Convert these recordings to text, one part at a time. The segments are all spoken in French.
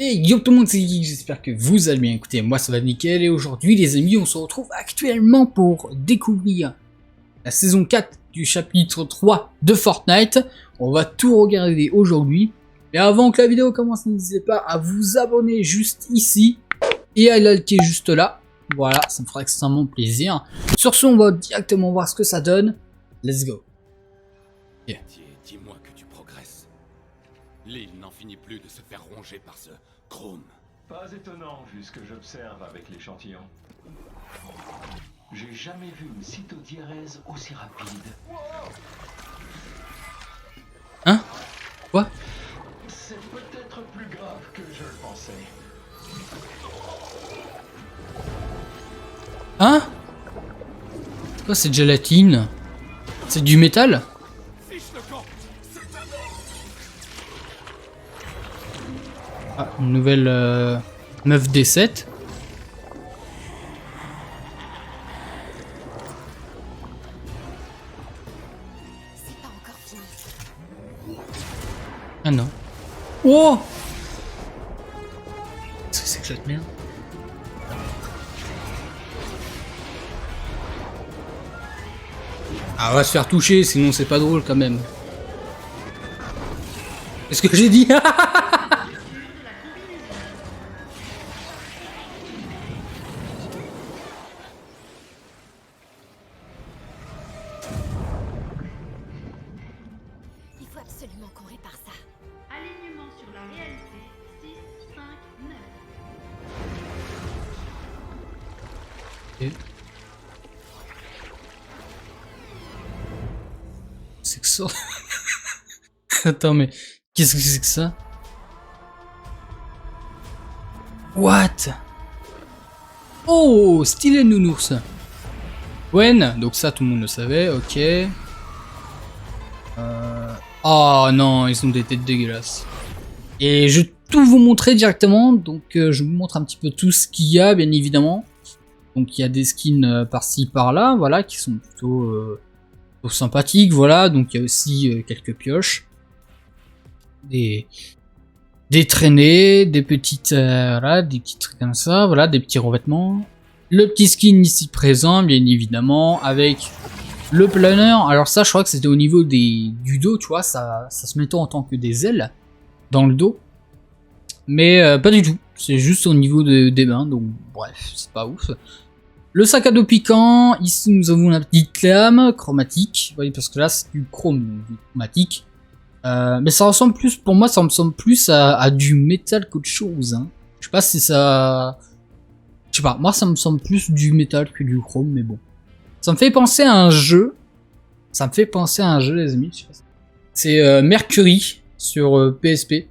Et yo tout le monde, c'est Guy, j'espère que vous allez bien. Écoutez, moi ça va nickel et aujourd'hui les amis, on se retrouve actuellement pour découvrir la saison 4 du chapitre 3 de Fortnite. On va tout regarder aujourd'hui. Mais avant que la vidéo commence, n'hésitez pas à vous abonner juste ici et à liker juste là. Voilà, ça me fera extrêmement plaisir. Sur ce, on va directement voir ce que ça donne. Let's go. Yeah. Dis-moi que tu progresses. L'île n'en finit plus de se faire ronger par ce chrome. Pas étonnant, vu ce que j'observe avec l'échantillon. J'ai jamais vu une cytodiérèse aussi rapide. Hein? Quoi? C'est peut-être plus grave que je le pensais. Hein? C'est quoi cette gélatine? C'est du métal? Ah, une nouvelle meuf D7. C'est pas encore fini. Ah non. Oh! Qu'est-ce que c'est que cette merde? Ah, on va se faire toucher, sinon c'est pas drôle quand même. Qu'est-ce que j'ai dit? Il faut absolument qu'on répare ça. Alignement sur la réalité 6, 5, 9. C'est que ça? Attends, mais qu'est-ce que c'est que ça? What? Oh, stylé nounours. Gwen, donc ça tout le monde le savait, ok. Oh non, ils ont des têtes dégueulasses. Et je vais tout vous montrer directement, donc je vous montre un petit peu tout ce qu'il y a, bien évidemment. Donc il y a des skins par-ci par-là, voilà, qui sont plutôt sympathiques, voilà. Donc il y a aussi quelques pioches, des traînées, des petites voilà, des petits trucs comme ça, voilà, des petits revêtements. Le petit skin ici présent, bien évidemment, avec le planeur. Alors ça, je crois que c'était au niveau du dos, tu vois, ça se mettait en tant que des ailes dans le dos, mais pas du tout. C'est juste au niveau des mains, donc bref, c'est pas ouf. Le sac à dos piquant, ici nous avons la petite lame chromatique, oui, parce que là c'est du chrome, donc du chromatique. Mais ça ressemble plus, pour moi ça me semble plus à du métal qu'autre chose. Hein. Je sais pas si ça... Je sais pas, moi ça me semble plus du métal que du chrome, mais bon. Ça me fait penser à un jeu. Ça me fait penser à un jeu, les amis. C'est Mercury sur PSP.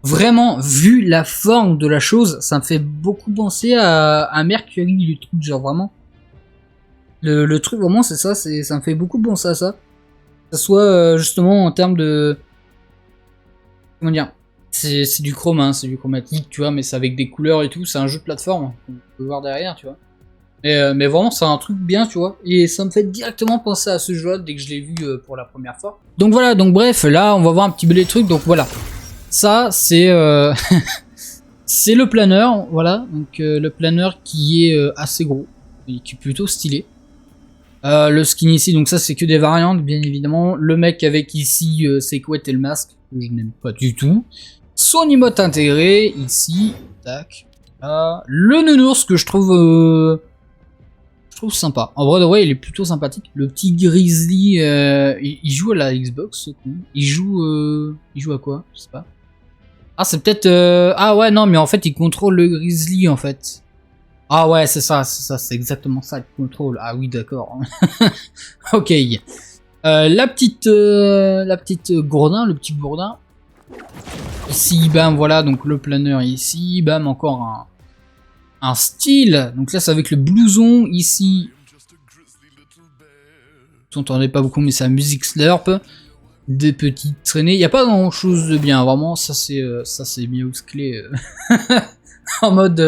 Vraiment, vu la forme de la chose, ça me fait beaucoup penser à Mercury, le truc, genre vraiment. Le truc, vraiment, c'est ça, ça me fait beaucoup penser à ça. Que ce soit justement en termes de... Comment dire? C'est du chrome, hein, c'est du chromatique, tu vois, mais c'est avec des couleurs et tout, c'est un jeu de plateforme, qu'on peut voir derrière, tu vois. Mais vraiment, c'est un truc bien, tu vois, et ça me fait directement penser à ce jeu-là dès que je l'ai vu pour la première fois. Donc voilà, donc bref, là, on va voir un petit peu les trucs, donc voilà. Ça, c'est c'est le planeur, voilà, donc le planeur qui est assez gros, et qui est plutôt stylé. Le skin ici, donc ça c'est que des variantes, bien évidemment. Le mec avec ici ses couettes et le masque, que je n'aime pas du tout. Son emote intégré, ici, tac. Le nounours que je trouve sympa. En vrai de vrai, il est plutôt sympathique. Le petit Grizzly, il joue à la Xbox, ce con. Il joue à quoi? Je sais pas. Ah, c'est peut-être... Ah ouais, non, mais en fait, il contrôle le Grizzly, en fait. Ah ouais, c'est ça, c'est exactement ça, le contrôle. Ah oui, d'accord. Ok. La petite gourdin, le petit gourdin. Ici, bam, voilà, donc le planeur ici. Bam, encore un style. Donc là, c'est avec le blouson, ici. Vous entendez pas beaucoup, mais c'est la musique slurp. Des petites traînées. Il n'y a pas grand chose de bien, vraiment. Ça, c'est musclé. En mode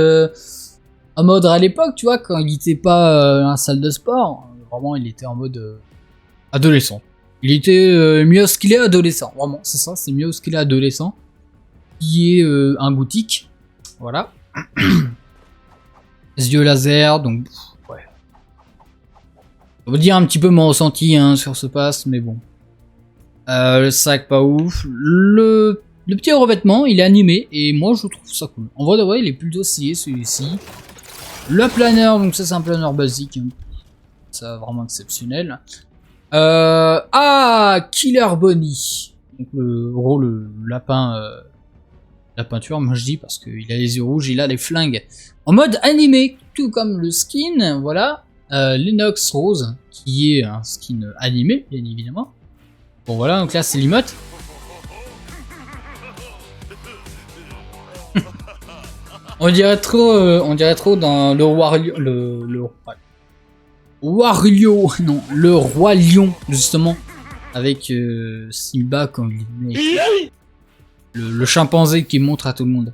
à l'époque, tu vois, quand il était pas un salle de sport, vraiment il était en mode adolescent. Il était mieux qu'il est adolescent, vraiment, c'est ça, c'est mieux qu'il est adolescent. qui est un gothique. Voilà. Yeux laser, donc ouais. On va dire un petit peu mon ressenti hein, sur ce pass, mais bon. Le sac pas ouf. Le petit revêtement, il est animé et moi je trouve ça cool. En vrai de vrai, il est plutôt stylé celui-ci. Le planeur, donc ça c'est un planeur basique. Hein. Ça vraiment exceptionnel. Killer Bonnie. Donc le lapin, la peinture, moi je dis parce qu'il a les yeux rouges, il a les flingues. En mode animé, tout comme le skin, voilà. Lennox Rose, qui est un skin animé, bien évidemment. Bon voilà, donc là c'est l'emote. on dirait trop dans le roi Wario, non, le roi lion justement, avec Simba quand il est le chimpanzé qui montre à tout le monde.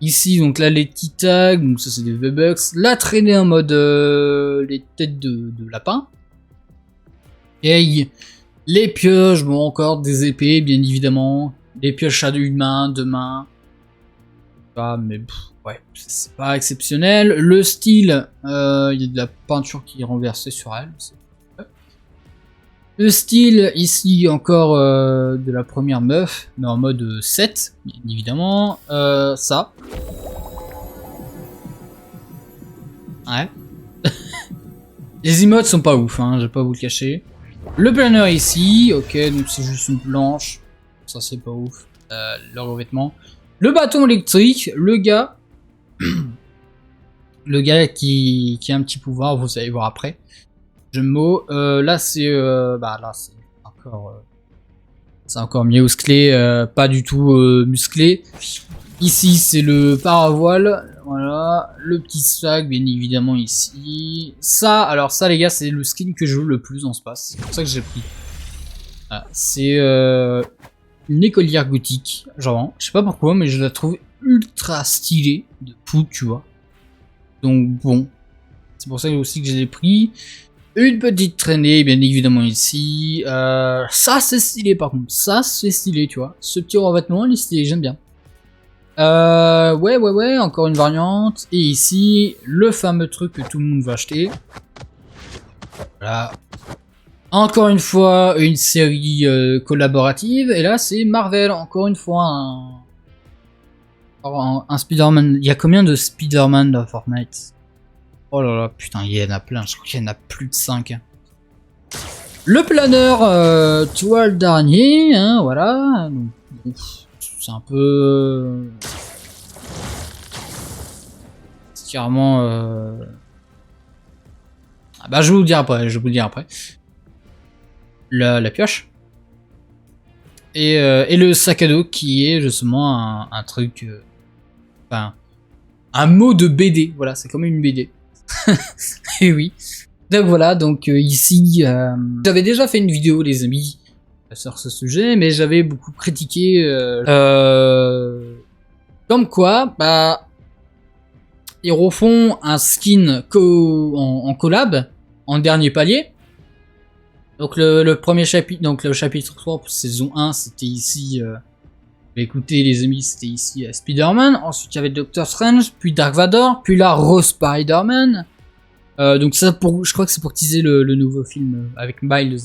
Ici donc là les petits tags, donc ça c'est des V-Bucks. La traînée en mode les têtes de lapin. Et les pioches, bon encore des épées bien évidemment. Des pioches à une main, deux mains. Ah, mais ouais, c'est pas exceptionnel. Le style, il y a de la peinture qui est renversée sur elle. Le style, ici encore de la première meuf, mais en mode 7, bien évidemment. Ça. Ouais. Les emotes sont pas ouf, hein, je vais pas vous le cacher. Le planeur ici, ok, donc c'est juste une planche. Ça c'est pas ouf. Le revêtement. Le bâton électrique, le gars. Le gars qui a un petit pouvoir, vous allez voir après. Jeu de mots. Là c'est là c'est encore musclé, pas du tout musclé. Ici c'est le paravoile, voilà, le petit sac bien évidemment ici. Ça, alors ça les gars c'est le skin que je veux le plus dans ce pass, c'est pour ça que j'ai pris. Voilà, c'est une écolière gothique, genre je sais pas pourquoi mais je la trouve ultra stylée de fou tu vois. Donc bon, c'est pour ça aussi que je l'ai pris. Une petite traînée, bien évidemment, ici. Ça, c'est stylé, par contre. Ça, c'est stylé, tu vois. Ce petit revêtement, il est stylé, j'aime bien. Ouais, encore une variante. Et ici, le fameux truc que tout le monde va acheter. Voilà. Encore une fois, une série collaborative. Et là, c'est Marvel. Encore une fois, un Spider-Man. Il y a combien de Spider-Man dans Fortnite ? Oh là là, putain, il y en a plein, je crois qu'il y en a plus de 5. Hein. Le planeur, tu vois, le dernier, hein, voilà. C'est un peu... C'est carrément... Ah bah, je vais vous le dire après, La pioche. Et le sac à dos qui est justement un truc... Enfin, un mot de BD, voilà, c'est comme une BD. Et oui. Donc voilà, donc ici, j'avais déjà fait une vidéo les amis sur ce sujet, mais j'avais beaucoup critiqué comme quoi, bah ils refont un skin en collab, en dernier palier. Donc le premier chapitre, donc le chapitre 3 pour saison 1, c'était ici, écoutez les amis, c'était ici Spider-Man, ensuite il y avait Doctor Strange, puis Dark Vador, puis là Rose Spider-Man. Donc ça, je crois que c'est pour teaser le nouveau film avec Miles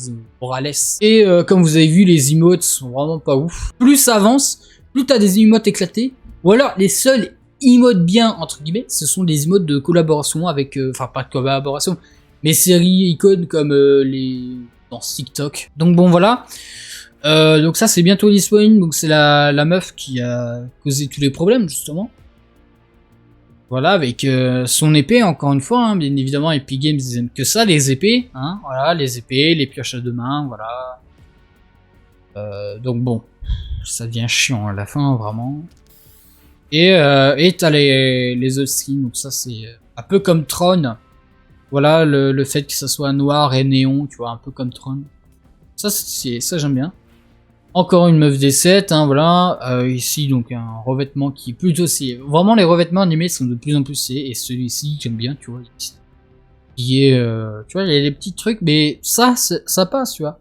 Morales. Et comme vous avez vu, les emotes sont vraiment pas ouf. Plus ça avance, plus t'as des emotes éclatés, ou alors les seuls emotes bien, entre guillemets, ce sont des emotes de collaboration avec, enfin pas de collaboration, mais séries icônes comme les dans TikTok. Donc bon voilà. Donc ça c'est bientôt disponible, donc c'est la meuf qui a causé tous les problèmes justement. Voilà, avec son épée, encore une fois, hein, bien évidemment, Epic Games, ils aiment que ça, les épées, hein, voilà, les épées, les pioches à deux mains, voilà. Donc bon, ça devient chiant à la fin, vraiment. Et t'as les autres skins, donc ça c'est un peu comme Tron. Voilà, le fait que ça soit noir et néon, tu vois, un peu comme Tron. Ça j'aime bien. Encore une meuf D7, hein, voilà. Ici, donc, un revêtement qui est plutôt stylé. Vraiment, les revêtements animés sont de plus en plus stylés. Et celui-ci, j'aime bien, tu vois. Qui est, tu vois, il y a des petits trucs, mais ça passe, tu vois.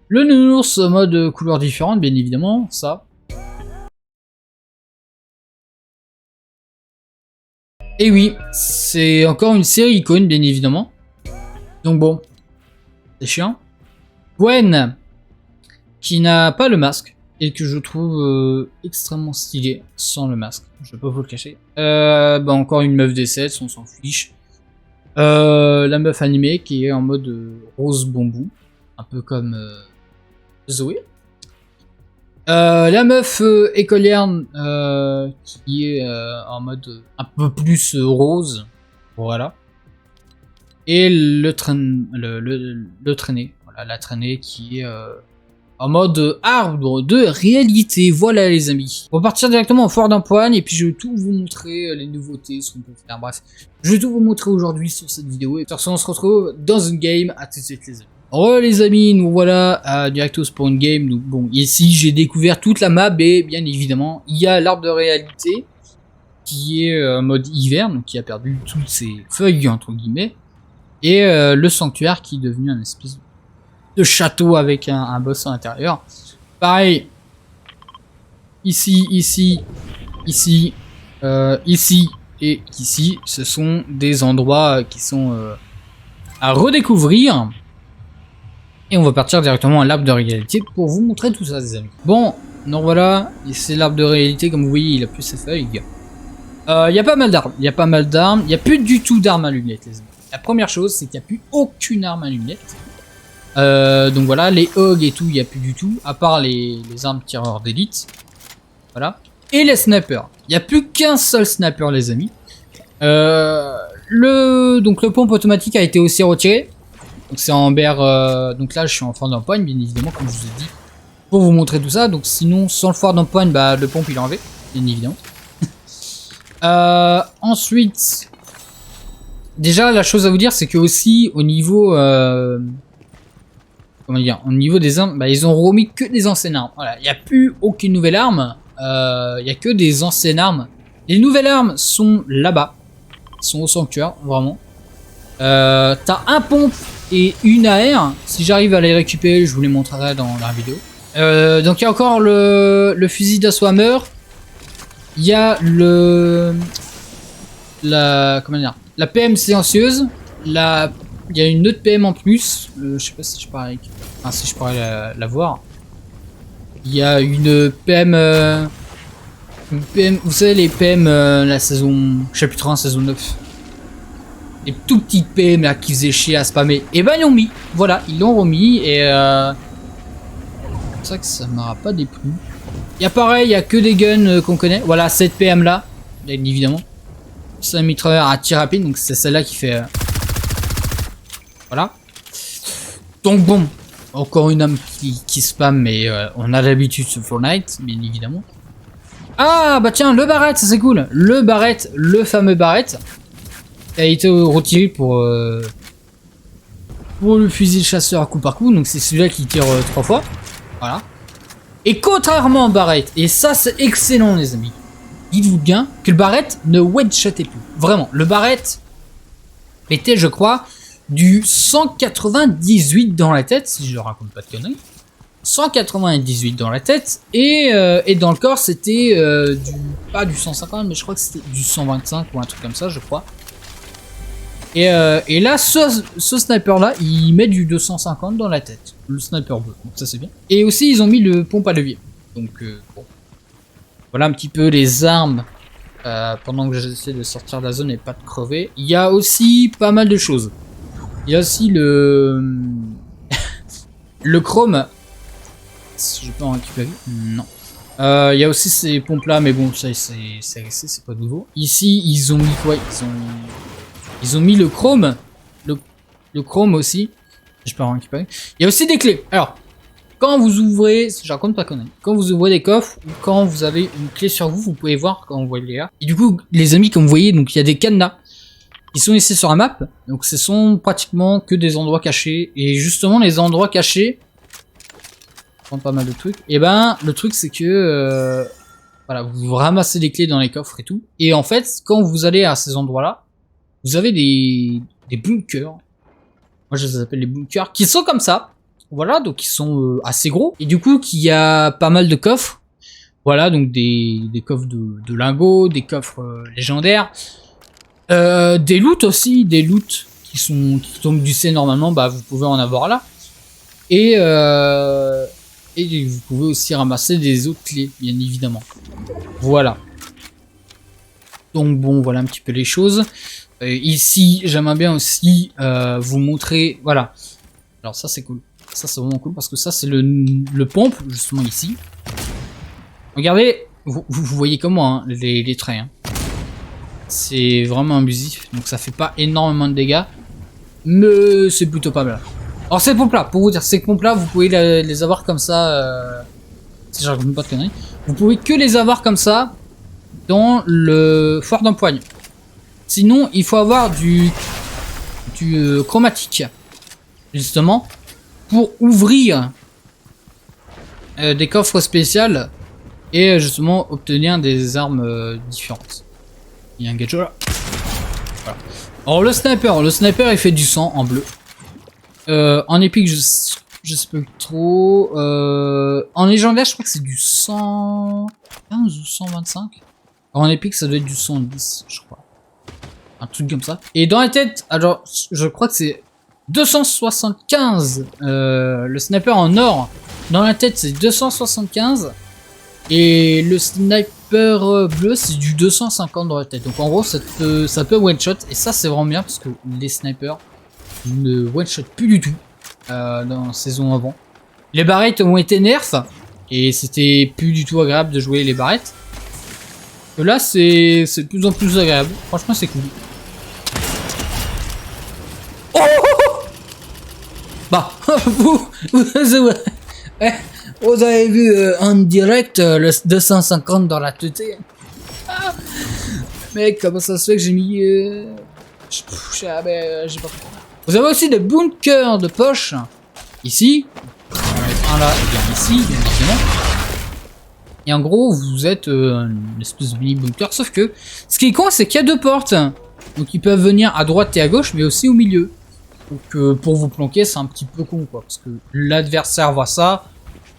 Le nounours, mode couleur différente, bien évidemment, ça. Et oui, c'est encore une série icône, bien évidemment. Donc bon, c'est chiant. Gwen, qui n'a pas le masque, et que je trouve extrêmement stylé sans le masque, je peux pas vous le cacher. Bah encore une meuf D7, on s'en fiche. La meuf animée qui est en mode rose bambou, un peu comme Zoé. La meuf écolière qui est en mode un peu plus rose, voilà. Et le traîné, voilà, la traînée qui est en mode arbre de réalité, voilà les amis. On va partir directement au fort d'Empoigne et puis je vais tout vous montrer, les nouveautés, ce qu'on peut faire, bref. Je vais tout vous montrer aujourd'hui sur cette vidéo et sur ce on se retrouve dans une game, à tout de suite les amis. Re les amis, nous voilà directos pour une game. Donc bon, ici j'ai découvert toute la map et bien évidemment il y a l'arbre de réalité qui est en mode hiver, donc qui a perdu toutes ses feuilles entre guillemets, et le sanctuaire qui est devenu un espèce de château avec un boss à l'intérieur. Pareil, ici et ici, ce sont des endroits qui sont à redécouvrir. Et on va partir directement à l'arbre de réalité pour vous montrer tout ça, les amis. Bon, donc voilà, c'est l'arbre de réalité, comme vous voyez, il a plus ses feuilles. Il y a pas mal d'armes, il n'y a plus du tout d'armes à lunettes, les amis. La première chose, c'est qu'il n'y a plus aucune arme à lunettes. Donc voilà, les hogs et tout, il n'y a plus du tout, à part les armes tireurs d'élite. Voilà. Et les snipers. Il n'y a plus qu'un seul sniper, les amis. Donc le pompe automatique a été aussi retiré. Donc c'est en berre, donc là je suis en fort d'empoigne bien évidemment comme je vous ai dit. Pour vous montrer tout ça, donc sinon sans le fort d'empoigne, bah le pompe il est enlevé, bien évidemment. Ensuite, déjà la chose à vous dire c'est que aussi au niveau, comment dire, au niveau des armes, bah ils ont remis que des anciennes armes. Voilà, il n'y a plus aucune nouvelle arme, il n'y a que des anciennes armes. Les nouvelles armes sont là-bas, sont au sanctuaire, vraiment. T'as un pompe et une AR. Si j'arrive à les récupérer, je vous les montrerai dans la vidéo. Donc il y a encore le fusil d'assaut Hammer. Il y a comment dire, la PM silencieuse. Il y a une autre PM en plus. Je sais pas si je pourrais, si je pourrais la voir. Il y a une PM, vous savez les PM la saison chapitre 1 saison 9. Les tout petites PM là qui faisaient chier à spammer. Et ben ils l'ont mis. Voilà, ils l'ont remis et c'est vrai que ça m'aura pas déplu. Il y a pareil, il y a que des guns qu'on connaît. Voilà, cette PM là, bien évidemment. C'est un mitrailleur à tir rapide, donc c'est celle-là qui fait voilà. Donc bon, encore une arme qui spam, mais on a l'habitude sur Fortnite, bien évidemment. Ah bah tiens, le barrette, ça c'est cool. Le barrette, le fameux barrette a été retiré pour le fusil de chasseur à coup par coup, donc c'est celui-là qui tire 3 fois, voilà. Et contrairement au barrette, et ça c'est excellent les amis, dites-vous bien que le barrette ne one-shotait plus, vraiment. Le barrette était, je crois, du 198 dans la tête, si je raconte pas de conneries, 198 dans la tête, et dans le corps c'était pas du 150, mais je crois que c'était du 125 ou un truc comme ça, je crois. Et là, ce sniper là, il met du 250 dans la tête. Le sniper bleu, donc ça c'est bien. Et aussi, ils ont mis le pompe à levier. Donc, bon. Voilà un petit peu les armes. Pendant que j'essaie de sortir de la zone et pas de crever. Il y a aussi pas mal de choses. Il y a aussi le chrome. Je peux en récupérer? Non. Il y a aussi ces pompes là, mais bon, ça c'est resté, c'est pas nouveau. Ici, ils ont mis quoi? Ils ont mis le chrome. Le chrome aussi. Je peux en récupérer. Il y a aussi des clés. Alors, quand vous ouvrez, je raconte pas conneries. Quand vous ouvrez des coffres ou quand vous avez une clé sur vous, vous pouvez voir quand vous voyez là. Et du coup, les amis, comme vous voyez, donc il y a des cadenas qui sont ici sur la map. Donc ce sont pratiquement que des endroits cachés. Et justement, les endroits cachés, je prends pas mal de trucs. Et ben, le truc c'est que voilà, vous ramassez des clés dans les coffres et tout. Et en fait, quand vous allez à ces endroits-là, vous avez des bunkers. Moi, je les appelle les bunkers, qui sont comme ça. Voilà, donc ils sont assez gros. Et du coup, qu'il y a pas mal de coffres. Voilà, donc des coffres de lingots, des coffres légendaires. Des loots aussi, des loots qui tombent du ciel normalement, bah vous pouvez en avoir là. Et vous pouvez aussi ramasser des autres clés, bien évidemment. Voilà. Donc bon, voilà un petit peu les choses. Ici, j'aimerais bien aussi vous montrer, voilà. Alors ça c'est cool. Ça c'est vraiment cool parce que ça c'est le pompe, justement ici. Regardez, vous voyez comme moi hein, les traits. Hein. C'est vraiment abusif, donc ça fait pas énormément de dégâts. Mais c'est plutôt pas mal. Alors ces pompes là, pour vous dire, ces pompes là, vous pouvez les avoir comme ça. Si je raconte pas de conneries. Vous pouvez que les avoir comme ça dans le foire d'empoigne. Sinon, il faut avoir du chromatique. Justement, pour ouvrir des coffres spéciaux et justement obtenir des armes différentes. Il y a un gadget là. Voilà. Alors le sniper il fait du sang en bleu. En épique je sais pas trop. En légendaire je crois que c'est du 115 ou 125. Alors, en épique ça doit être du 110 je crois. Un truc comme ça. Et dans la tête, alors je crois que c'est 275. Le sniper en or dans la tête c'est 275. Et le sniper bleu c'est du 250 dans la tête. Donc en gros ça peut one shot. Et ça c'est vraiment bien parce que les snipers ne one shot plus du tout dans la saison avant. Les barrettes ont été nerfs. Et c'était plus du tout agréable de jouer les barrettes. Et là c'est de plus en plus agréable. Franchement c'est cool. Oh bah vous avez vu en direct le 250 dans la tête. Ah mec, comment ça se fait que j'ai mis... j'ai pas compris. Vous avez aussi des bunkers de poche. Ici. Un là et bien ici, bien évidemment. Et en gros, vous êtes une espèce de mini bunker. Sauf que, ce qui est con, c'est qu'il y a deux portes. Donc ils peuvent venir à droite et à gauche, mais aussi au milieu. Donc pour vous planquer, c'est un petit peu con, quoi. Parce que l'adversaire voit ça.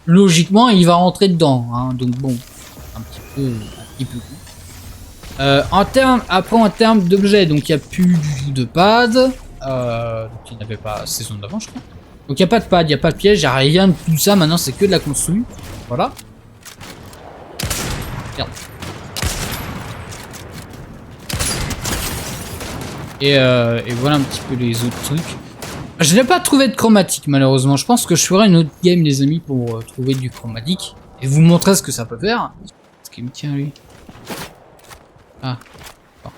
Logiquement, il va rentrer dedans, hein, donc bon, un petit peu. En termes d'objets, donc il n'y a plus du tout de pad, donc il n'y avait pas saison d'avant, je crois. Donc il n'y a pas de pad, il n'y a pas de piège, il n'y a rien de tout ça. Maintenant, c'est que de la construction. Voilà. Merde. Et voilà un petit peu les autres trucs. Je n'ai pas trouvé de chromatique malheureusement. Je pense que je ferai une autre game les amis pour trouver du chromatique. Et vous montrer ce que ça peut faire. Ce qui me tient lui. Ah. Bon.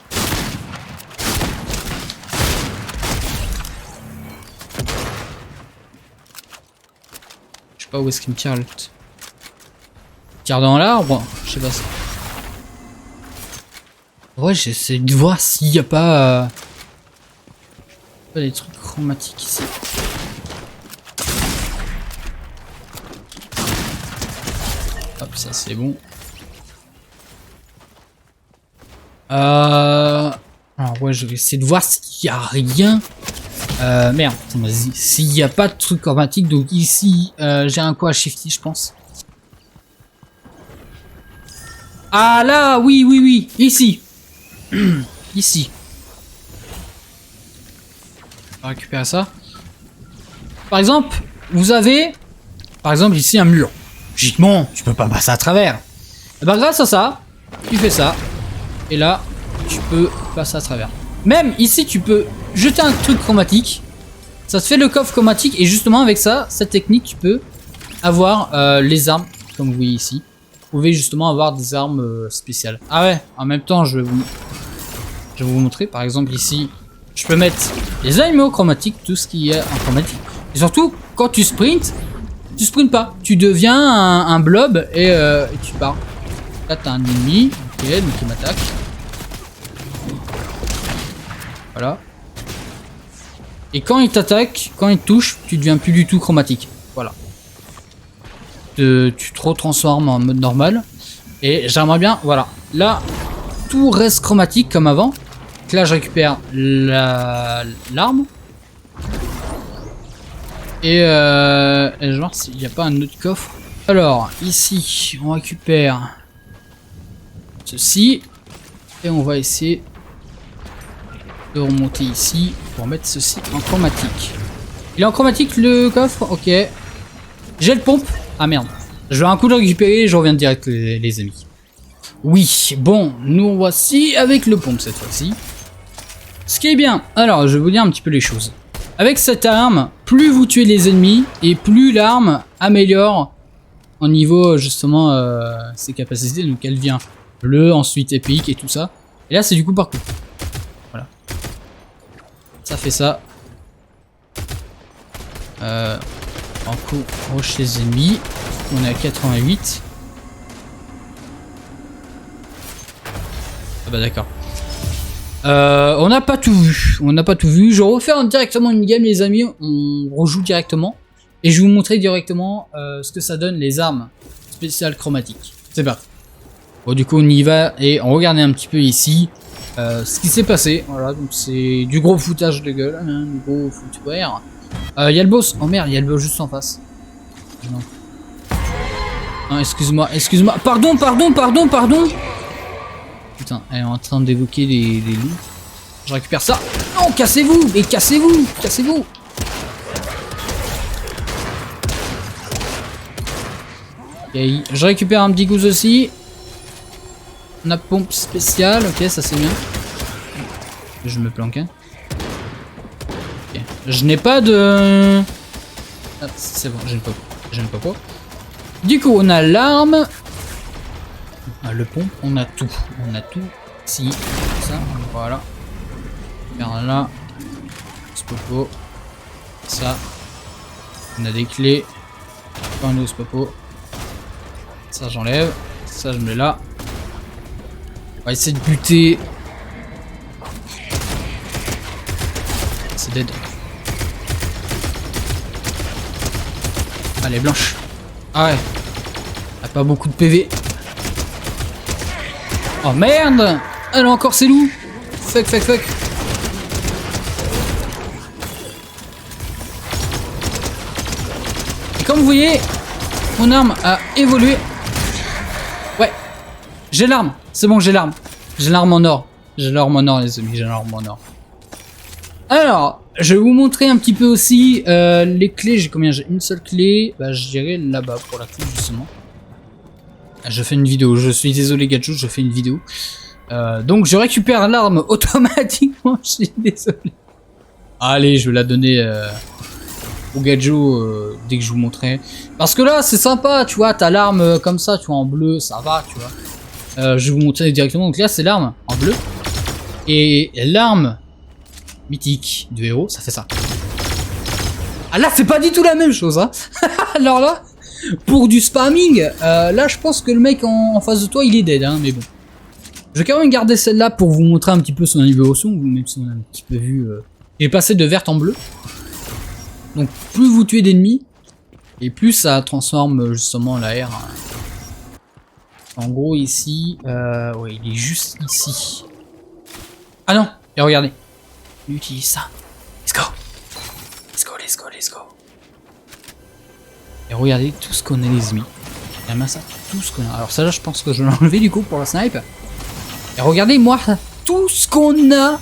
Je sais pas où est-ce qu'il me tire l'autre. Tire dans l'arbre. Je sais pas ça. Ouais j'essaie de voir s'il n'y a pas... des trucs chromatiques ici. Hop, ça c'est bon. Alors ouais, je vais essayer de voir s'il n'y a rien. Merde, vas-y. S'il n'y a pas de truc chromatique, donc ici, j'ai un quoi à shifty, je pense. Ah là, oui, ici. Ici. On va récupérer ça. Par exemple, vous avez, par exemple ici un mur. Logiquement, tu peux pas passer à travers. Et ben grâce à ça, tu fais ça. Et là, tu peux passer à travers. Même ici, tu peux jeter un truc chromatique. Ça te fait le coffre chromatique. Et justement, avec ça, cette technique, tu peux avoir les armes, comme vous voyez ici. Vous pouvez justement avoir des armes spéciales. Ah ouais, en même temps, je vais vous montrer. Par exemple, ici, je peux mettre les animaux chromatiques, tout ce qui est en chromatique. Et surtout, quand tu sprints pas. Tu deviens un blob et tu pars. Là, t'as un ennemi, ok, donc il m'attaque. Voilà. Et quand il t'attaque, quand il te touche, tu deviens plus du tout chromatique. Voilà. Tu te retransformes en mode normal. Et j'aimerais bien, voilà. Là, tout reste chromatique comme avant. Donc là, je récupère l'arme. Et je vais voir s'il n'y a pas un autre coffre. Alors, ici, on récupère ceci. Et on va essayer de remonter ici pour mettre ceci en chromatique. Il est en chromatique le coffre? Ok. J'ai le pompe. Ah merde. Je vais un coup de récupérer et je reviens direct les amis. Oui, bon, nous voici avec le pompe cette fois-ci. Ce qui est bien. Alors, je vais vous dire un petit peu les choses. Avec cette arme, plus vous tuez les ennemis et plus l'arme améliore au niveau justement ses capacités. Donc elle vient bleu, ensuite épique et tout ça. Et là c'est du coup par coup. Voilà. Ça fait ça. En coup, roche les ennemis. On est à 88. Ah bah d'accord. On n'a pas tout vu. On n'a pas tout vu. Je refais directement une game les amis. On rejoue directement. Et je vais vous montrer directement ce que ça donne les armes spéciales chromatiques. C'est parti. Bon du coup on y va et on regarde un petit peu ici ce qui s'est passé. Voilà, donc c'est du gros foutage de gueule, hein, du gros footwear. Il y a le boss. Oh merde, il y a le boss juste en face. Non. Non, excuse-moi, excuse-moi. Pardon. Putain, elle est en train d'évoquer les loups. Je récupère ça. Non, cassez-vous, mais cassez-vous. Okay. Je récupère un petit goose aussi. On a pompe spéciale, ok, ça c'est bien. Je me planque. Hein. Okay. Je n'ai pas de... Ah, c'est bon, j'ai une popo. Du coup, on a l'arme. Le pompe, on a tout. Si, ça, voilà. Regarde là. Ce popo. Ça. On a des clés. Un autre popo. Ça j'enlève, ça je mets là. On va essayer de buter. C'est dead. Allez blanche. Ah ouais. Elle a pas beaucoup de PV. Oh merde. Elle a encore ses loups. Fuck. Et comme vous voyez, mon arme a évolué. Ouais, j'ai l'arme. C'est bon, j'ai l'arme. J'ai l'arme en or. Les amis, j'ai l'arme en or. Alors, je vais vous montrer un petit peu aussi les clés. J'ai combien? J'ai une seule clé. Bah, je dirais là-bas pour la clé, justement. Je fais une vidéo. Je suis désolé, Gadjo, je fais une vidéo. Donc, je récupère l'arme automatiquement. Je suis désolé. Allez, je vais la donner au Gadjo dès que je vous montrerai. Parce que là, c'est sympa, tu vois. T'as l'arme comme ça, tu vois, en bleu, ça va, tu vois. Je vais vous montrer directement. Donc là, c'est l'arme en bleu. Et l'arme mythique du héros, ça fait ça. Ah là, c'est pas du tout la même chose, hein. Alors là, pour du spamming, là, je pense que le mec en face de toi, il est dead, hein, mais bon. Je vais quand même garder celle-là pour vous montrer un petit peu son évolution, même si on a un petit peu vu. Il est passé de verte en bleu. Donc, plus vous tuez d'ennemis, et plus ça transforme justement l'air. En gros, ici, ouais, il est juste ici. Ah non, et regardez. Il utilise ça. Let's go. Et regardez tout ce qu'on a les ennemis. Et bien ça, tout ce qu'on a. Alors ça là, je pense que je vais l'enlever du coup pour la snipe. Et regardez moi, tout ce qu'on a.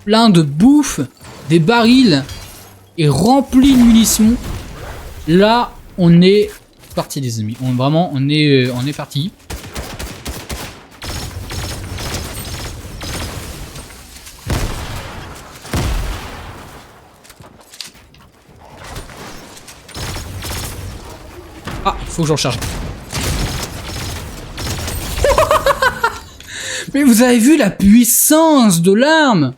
Plein de bouffe, des barils et rempli de munitions. Là, on est parti les amis. On est parti. Ah, faut que j'en recharge. Mais vous avez vu la puissance de l'arme?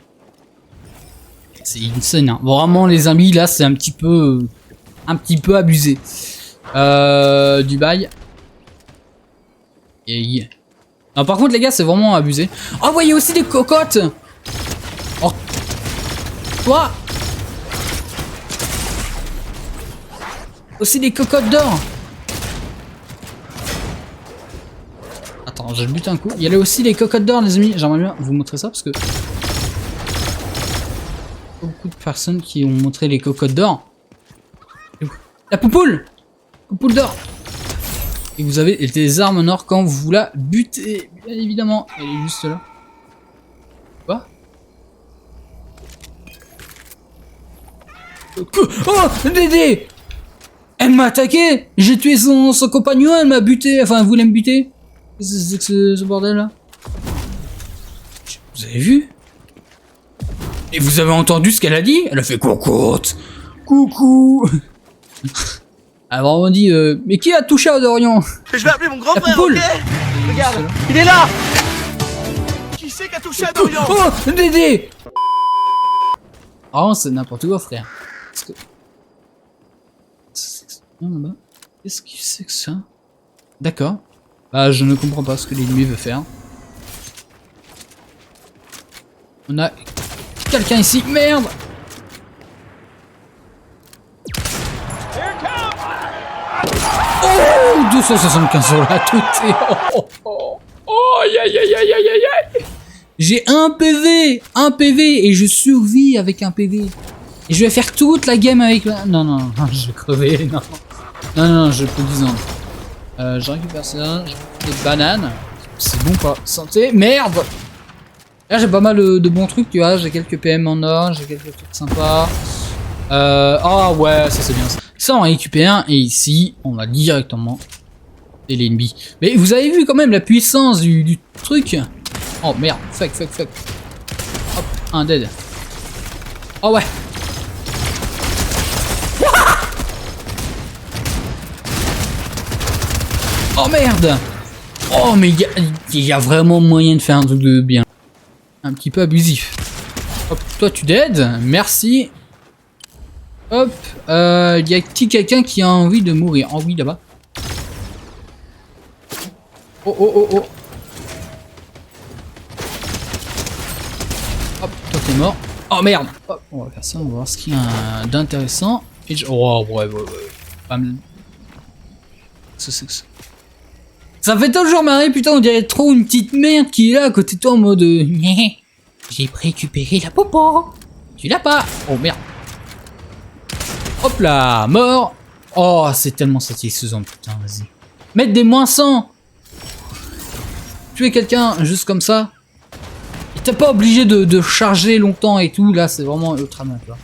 C'est insane, hein. Vraiment les amis, là c'est un petit peu abusé. Du bail. Yeah. Non, par contre les gars, c'est vraiment abusé. Oh, voyez aussi des cocottes. Oh. Toi. Aussi des cocottes d'or. Attends, je bute un coup. Il y a aussi les cocottes d'or, les amis. J'aimerais bien vous montrer ça parce que beaucoup de personnes qui ont montré les cocottes d'or. La poupoule d'or. Et vous avez des armes en or quand vous la butez, bien évidemment. Elle est juste là. Quoi? Oh, Dédé! Elle m'a attaqué! J'ai tué son compagnon, elle m'a buté, enfin, elle voulait me buter. Qu'est-ce que c'est que ce bordel là? Vous avez vu? Et vous avez entendu ce qu'elle a dit? Elle a fait coucoute! Coucou! Elle a vraiment dit, mais qui a touché à Dorian? Je vais appeler mon grand frère, poule. ok? Regarde, il est là! Qui c'est qui a touché à Dorian? Oh, Dédé! Oh, c'est n'importe quoi, frère. Qu'est-ce que c'est que ça là-bas? Qu'est-ce que c'est que ça? D'accord. Bah, je ne comprends pas ce que l'ennemi veut faire. On a quelqu'un ici. Merde! Oh, 275 sur la toute. Oh, aïe aïe aïe aïe aïe aïe. J'ai un PV et je survis avec un PV. Et je vais faire toute la game avec la... Non, non, non, je vais crever, non. Non, non, je peux descendre. Je récupère ça, je récupère des bananes. C'est bon quoi, santé, merde. Là j'ai pas mal de bons trucs, tu vois, j'ai quelques PM en or, j'ai quelques trucs sympas. Ah ouais, ça c'est bien ça. Ça on récupère un, et ici, on va directement... Et l'ennemi. Mais vous avez vu quand même la puissance du truc. Oh merde, fuck. Hop, un dead. Oh ouais. Oh merde. Oh mais il y a vraiment moyen de faire un truc de bien. Un petit peu abusif. Hop, toi tu dead, merci. Hop, il y a quelqu'un qui a envie de mourir. Oh oui là-bas. Oh. Hop, toi t'es mort. Oh merde. Hop, on va faire ça, on va voir ce qu'il y a d'intéressant. Oh ouais. Pas mal. C'est que ça. Ça fait toujours marrer, putain, on dirait trop une petite merde qui est là à côté de toi en mode... J'ai récupéré la popo. Tu l'as pas. Oh merde. Hop là, mort. Oh, c'est tellement satisfaisant, putain, vas-y. Mettre des moins 100. Tuer quelqu'un juste comme ça. Et t'es pas obligé de charger longtemps et tout, là, c'est vraiment ultra bien, tu vois.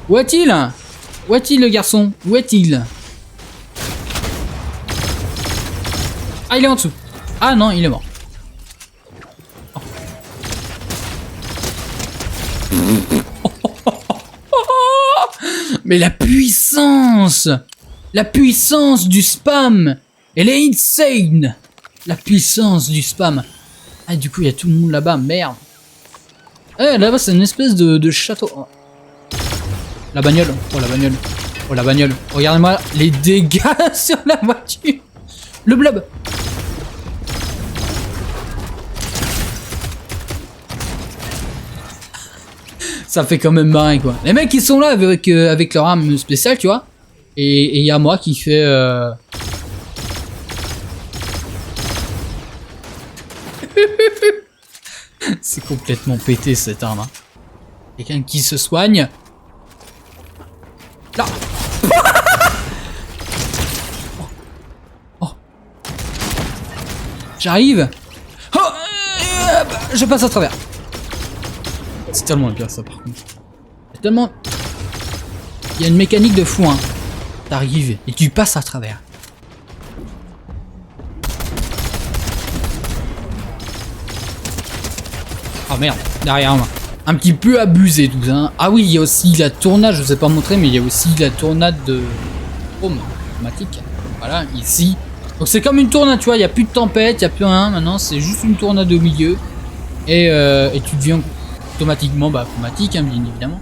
Où est-il? Où est-il, le garçon? Où est-il? Ah, il est en dessous. Ah non, il est mort. Oh. Mais la puissance! La puissance du spam! Elle est insane! La puissance du spam. Ah, du coup, il y a tout le monde là-bas, merde. Eh, là-bas, c'est une espèce de château. Oh. La bagnole. Oh, la bagnole. Oh, la bagnole. Regardez-moi les dégâts sur la voiture. Le blob. Ça fait quand même marrer quoi. Les mecs ils sont là avec leur arme spéciale, tu vois. Et il y a moi qui fait... C'est complètement pété cette arme. Hein. Quelqu'un qui se soigne. Là. Oh. J'arrive. Oh. Je passe à travers. C'est tellement bien ça par contre. C'est tellement... Il y a une mécanique de fou hein. T'arrives et tu passes à travers. Oh merde, derrière moi. Un petit peu abusé tout ça. Hein. Ah oui, il y a aussi la tournade, je vous ai pas montré, mais il y a aussi la tournade de... automatique. Voilà, ici. Donc c'est comme une tournade, tu vois, il n'y a plus de tempête, il n'y a plus rien. Maintenant, c'est juste une tournade au milieu. Et tu deviens... automatiquement, bah automatique hein, bien évidemment.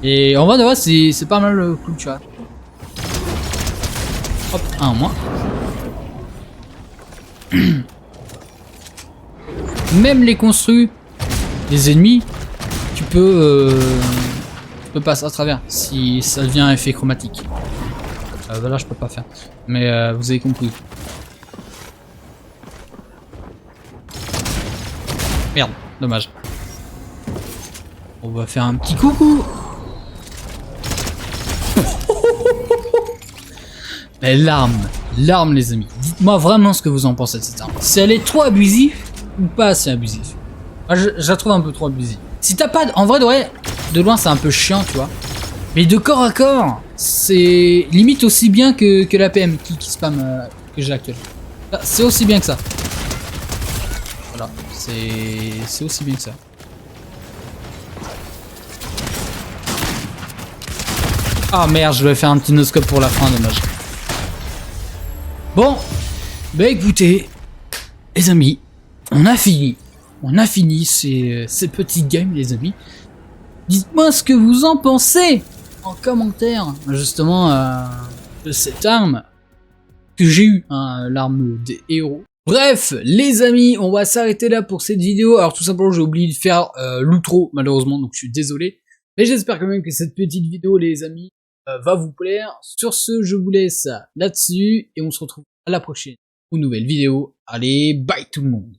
Et en vrai de vrai c'est pas mal cool tu vois. Hop, un en moins. Même les construits des ennemis, tu peux passer à travers si ça devient effet chromatique. Là je peux pas faire. Mais vous avez compris. Merde, dommage. On va faire un petit coucou. L'arme les amis. Dites-moi vraiment ce que vous en pensez de cette arme. Si elle est trop abusive ou pas assez abusive. Moi, je la trouve un peu trop abusive. Si t'as pas... En vrai de loin c'est un peu chiant tu vois. Mais de corps à corps, c'est limite aussi bien que la PM qui spam que j'ai actuellement. C'est aussi bien que ça. Voilà, c'est aussi bien que ça. Ah merde, je vais faire un petit noscope pour la fin, dommage. Bon, bah écoutez, les amis, on a fini. On a fini ces petits games, les amis. Dites-moi ce que vous en pensez en commentaire, justement, de cette arme que j'ai eue, hein, l'arme des héros. Bref, les amis, on va s'arrêter là pour cette vidéo. Alors tout simplement, j'ai oublié de faire l'outro, malheureusement, donc je suis désolé. Mais j'espère quand même que cette petite vidéo, les amis, va vous plaire. Sur ce, je vous laisse là-dessus et on se retrouve à la prochaine pour une nouvelle vidéo. Allez, bye tout le monde.